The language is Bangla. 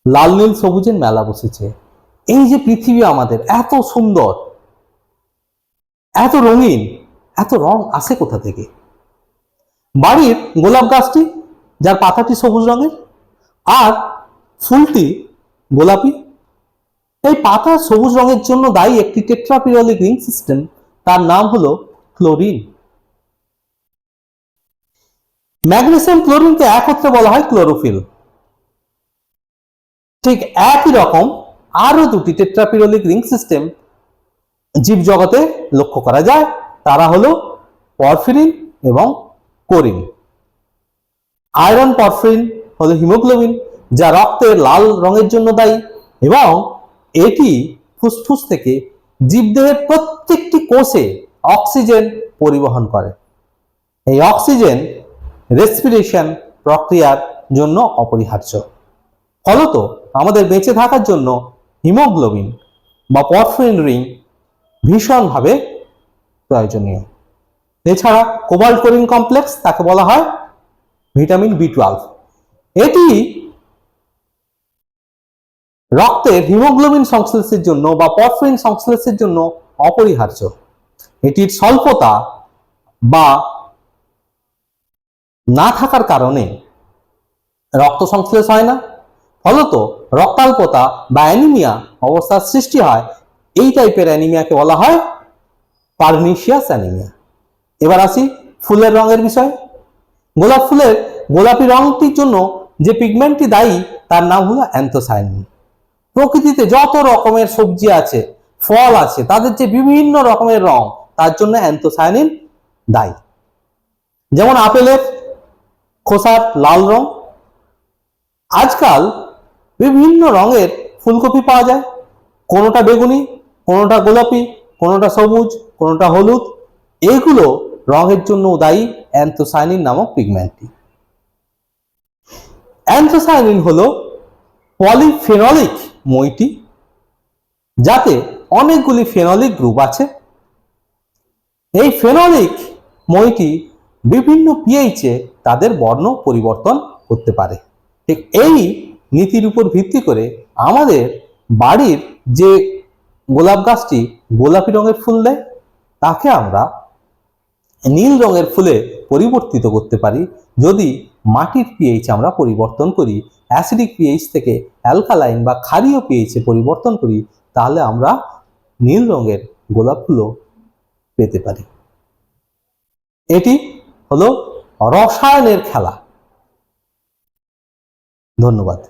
লাল নীল সবুজের মেলা বসেছে। এই যে পৃথিবী আমাদের এত সুন্দর, এত রঙিন, এত রং আসে কোথা থেকে? বাড়ির গোলাপ গাছটি, যার পাতাটি সবুজ রঙের আর ফুলটি গোলাপি, এই পাতা সবুজ রঙের জন্য দায়ী একটি টেট্রাপিরিয়ডিক রিং সিস্টেম, তার নাম হলো ক্লোরিন। ম্যাগনেসিয়াম ক্লোরিনকে একত্রে বলা হয় ক্লোরোফিল। ঠিক একই রকম আরো দুটি টেট্রাপিরিয়ডিক রিং সিস্টেম জীবজগতে লক্ষ্য করা যায়, তারা হলো পরফিরিন এবং কোরিন। আয়রন পরফিরিন হলো হিমোগ্লোবিন, যা রক্তের লাল রঙের জন্য দায়ী এবং এটি ফুসফুস থেকে জীবদেহের প্রত্যেকটি কোষে অক্সিজেন পরিবহন করে। এই অক্সিজেন রেসপিরেশন প্রক্রিয়ার জন্য অপরিহার্য। ফলত আমাদের বেঁচে থাকার জন্য হিমোগ্লোবিন বা পরফিরিন রিং ভীষণভাবে প্রয়োজনীয়। এছাড়া কোবাল্ট কোরিন কমপ্লেক্স, তাকে বলা হয় ভিটামিন বি12। এটি রক্তের হিমোগ্লোবিন সংশ্লেষের জন্য বা পরফিরিন সংশ্লেষের জন্য অপরিহার্য। এটির স্বল্পতা বা না থাকার কারণে রক্ত সংশ্লেষ হয় না, ফলত রক্তাল্পতা বা অ্যানিমিয়া অবস্থার সৃষ্টি হয়। এই টাইপের অ্যানিমিয়াকে বলা হয় পারনিশিয়াস অ্যানিমিয়া। এবার আসি ফুলের রঙের বিষয়। গোলাপ ফুলের গোলাপি রঙটির জন্য যে পিগমেন্টটি দায়ী তার নাম হলো অ্যান্থোসায়ানিন। প্রকৃতিতে যত রকমের সবজি আছে, ফল আছে, তাদের যে বিভিন্ন রকমের রং, তার জন্য অ্যান্থোসায়ানিন দায়ী। যেমন আপেলের খোসার লাল রং। আজকাল বিভিন্ন রঙের ফুলকপি পাওয়া যায়, কোনোটা বেগুনি, কোনোটা গোলাপি, কোনোটা সবুজ, কোনোটা হলুদ। এগুলো রঙের জন্য দায়ী অ্যান্থোসায়ানিন নামক পিগমেন্টটি। অ্যান্থোসায়ানিন হলো পলিফেনলিক মইটি, যাতে অনেকগুলি ফেনলিক গ্রুপ আছে। এই ফেনলিক মইটি বিভিন্ন পিএইচে তাদের বর্ণ পরিবর্তন করতে পারে। ঠিক এই নীতির উপর ভিত্তি করে আমাদের বাড়ির যে গোলাপ গাছটি গোলাপি রঙের ফুল দেয়, তাকে আমরা নীল রঙের ফুলে পরিবর্তিত করতে পারি যদি মাটির পিএইচ আমরা পরিবর্তন করি, অ্যাসিডিক পিএইচ থেকে অ্যালকালাইন বা ক্ষারীয় পিএইচে পরিবর্তন করি, তাহলে আমরা নীল রঙের গোলাপ ফুলও পেতে পারি। এটি হলো রসায়নের খেলা। ধন্যবাদ।